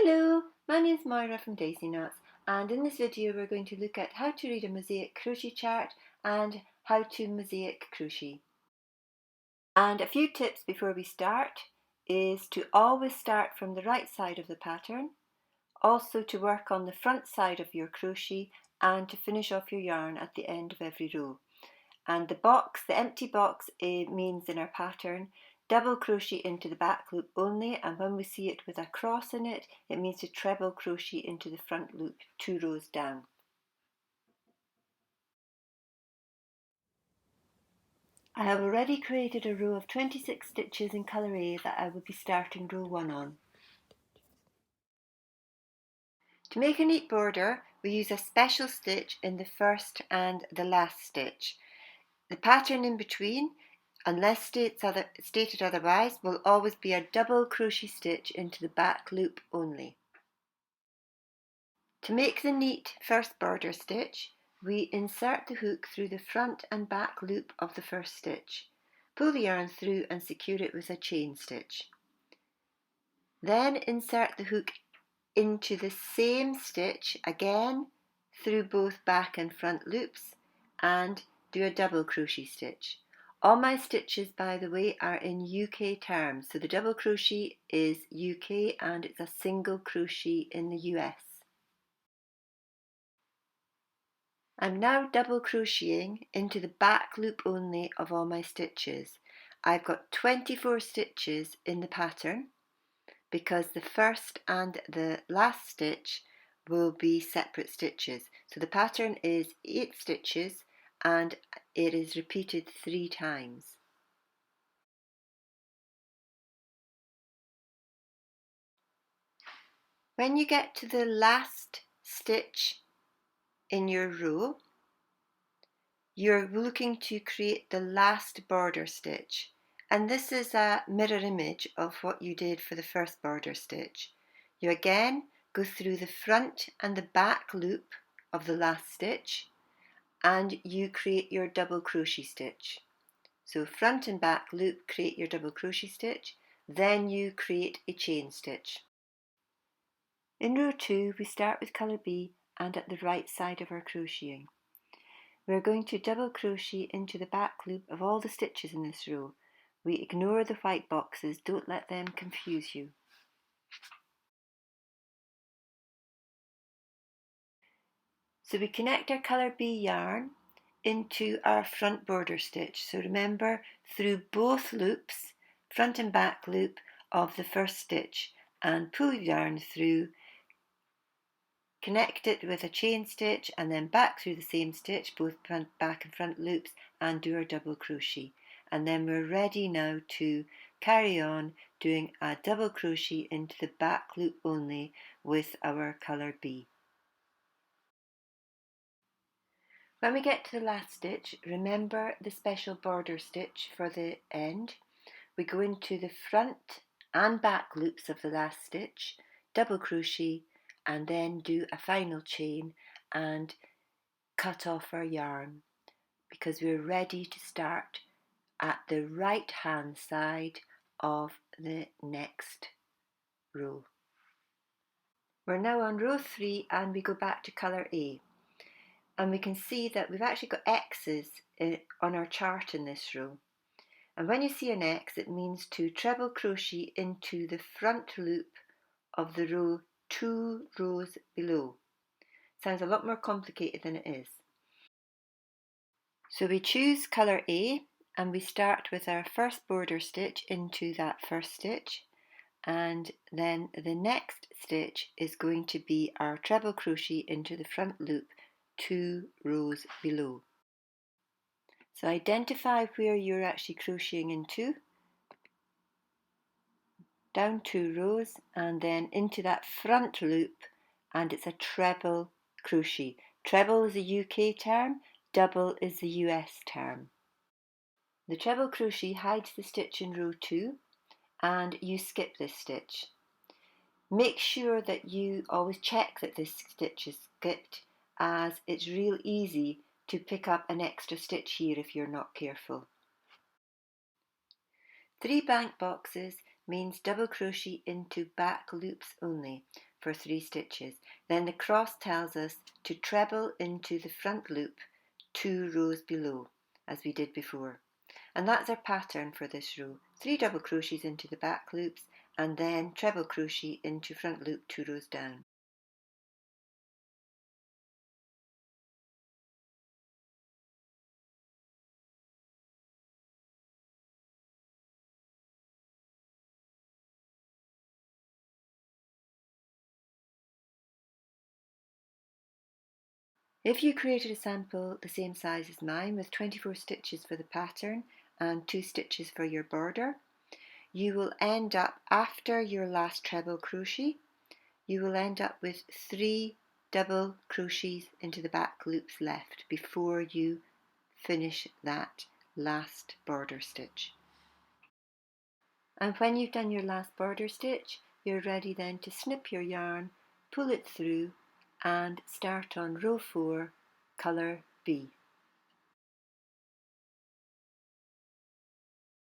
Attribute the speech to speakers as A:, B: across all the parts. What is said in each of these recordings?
A: Hello, my name is Moira from daisyknots, and in this video we're going to look at how to read a mosaic crochet chart and how to mosaic crochet. And a few tips before we start is to always start from the right side of the pattern, also to work on the front side of your crochet and to finish off your yarn at the end of every row. And the empty box, it means in our pattern double crochet into the back loop only, and when we see it with a cross in it, it means to treble crochet into the front loop 2 rows down. I have already created a row of 26 stitches in colour A that I will be starting row 1 on. To make a neat border, we use a special stitch in the first and the last stitch. The pattern in between, unless stated otherwise, will always be a double crochet stitch into the back loop only. To make the neat first border stitch, we insert the hook through the front and back loop of the first stitch. Pull the yarn through and secure it with a chain stitch. Then insert the hook into the same stitch again through both back and front loops and do a double crochet stitch. All my stitches, by the way, are in UK terms, so the double crochet is UK and it's a single crochet in the US. I'm now double crocheting into the back loop only of all my stitches. I've got 24 stitches in the pattern because the first and the last stitch will be separate stitches. So the pattern is 8 stitches and it is repeated 3 times. When you get to the last stitch in your row, you're looking to create the last border stitch. And this is a mirror image of what you did for the first border stitch. You again go through the front and the back loop of the last stitch and you create your double crochet stitch. So front and back loop, create your double crochet stitch, then you create a chain stitch. In row 2 we start with colour B and at the right side of our crocheting. We're going to double crochet into the back loop of all the stitches in this row. We ignore the white boxes, don't let them confuse you. So we connect our colour B yarn into our front border stitch. So remember, through both loops, front and back loop of the first stitch, and pull yarn through, connect it with a chain stitch and then back through the same stitch, both front, back and front loops, and do our double crochet. And then we're ready now to carry on doing a double crochet into the back loop only with our colour B. When we get to the last stitch, remember the special border stitch for the end. We go into the front and back loops of the last stitch, double crochet, and then do a final chain and cut off our yarn because we're ready to start at the right hand side of the next row. We're now on row 3 and we go back to colour A, and we can see that we've actually got X's on our chart in this row. And when you see an X, it means to treble crochet into the front loop of the row 2 rows below. Sounds a lot more complicated than it is. So we choose colour A and we start with our first border stitch into that first stitch, and then the next stitch is going to be our treble crochet into the front loop 2 rows below. So identify where you're actually crocheting into, down 2 rows and then into that front loop, and it's a treble crochet. Treble is a UK term, double is the US term. The treble crochet hides the stitch in row 2 and you skip this stitch. Make sure that you always check that this stitch is skipped, as it's real easy to pick up an extra stitch here if you're not careful. 3 bank boxes means double crochet into back loops only for 3 stitches. Then the cross tells us to treble into the front loop 2 rows below, as we did before. And that's our pattern for this row. 3 double crochets into the back loops and then treble crochet into front loop 2 rows down. If you created a sample the same size as mine with 24 stitches for the pattern and 2 stitches for your border, you will end up, after your last treble crochet, you will end up with 3 double crochets into the back loops left before you finish that last border stitch. And when you've done your last border stitch, you're ready then to snip your yarn, pull it through and start on row 4, colour B.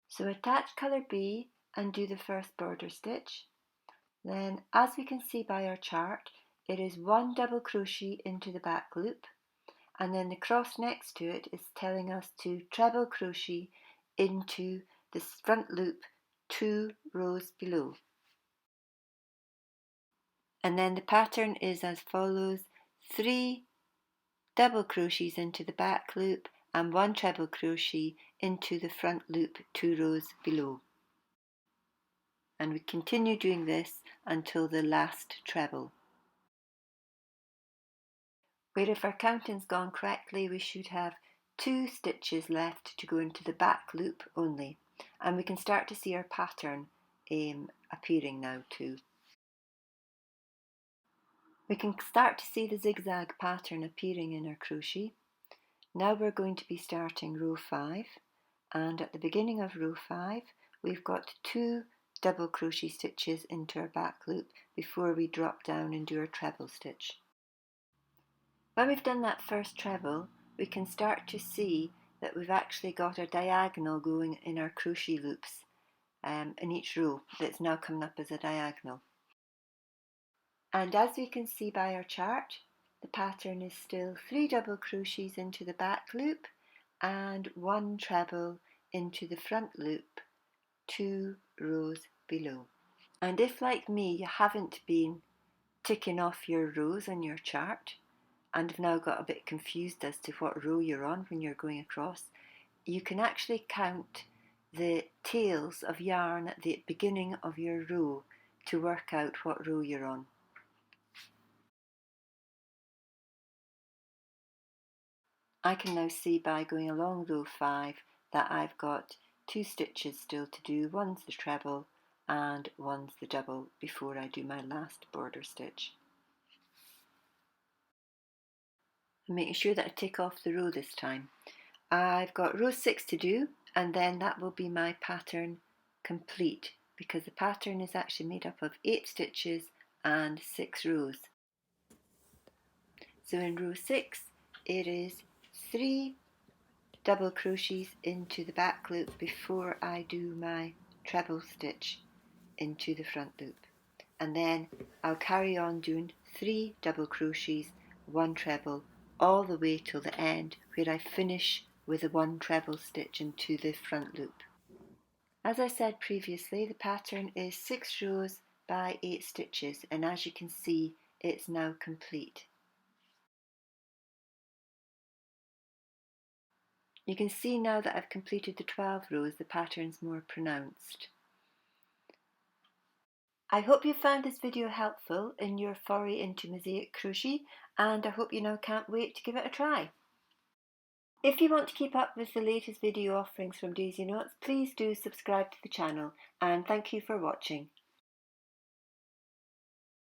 A: So attach colour B and do the first border stitch. Then, as we can see by our chart, it is 1 double crochet into the back loop, and then the cross next to it is telling us to treble crochet into the front loop 2 rows below. And then the pattern is as follows: 3 double crochets into the back loop and 1 treble crochet into the front loop 2 rows below. And we continue doing this until the last treble, where if our counting's gone correctly we should have 2 stitches left to go into the back loop only, and we can start to see our pattern appearing now too. We can start to see the zigzag pattern appearing in our crochet. Now we're going to be starting row 5, and at the beginning of row 5 we've got 2 double crochet stitches into our back loop before we drop down and do our treble stitch. When we've done that first treble, we can start to see that we've actually got a diagonal going in our crochet loops in each row that's now coming up as a diagonal. And as we can see by our chart, the pattern is still 3 double crochets into the back loop and 1 treble into the front loop 2 rows below. And if, like me, you haven't been ticking off your rows on your chart and have now got a bit confused as to what row you're on when you're going across, you can actually count the tails of yarn at the beginning of your row to work out what row you're on. I can now see by going along row 5 that I've got 2 stitches still to do. One's the treble and one's the double before I do my last border stitch. I'm making sure that I tick off the row this time. I've got row 6 to do, and then that will be my pattern complete, because the pattern is actually made up of 8 stitches and 6 rows. So in row 6 it is 3 double crochets into the back loop before I do my treble stitch into the front loop, and then I'll carry on doing 3 double crochets, 1 treble, all the way till the end where I finish with a 1 treble stitch into the front loop. As I said previously, the pattern is 6 rows by 8 stitches, and as you can see it's now complete. You can see now that I've completed the 12 rows, the pattern's more pronounced. I hope you found this video helpful in your foray into mosaic crochet, and I hope you now can't wait to give it a try. If you want to keep up with the latest video offerings from Daisyknots, please do subscribe to the channel, and thank you for watching.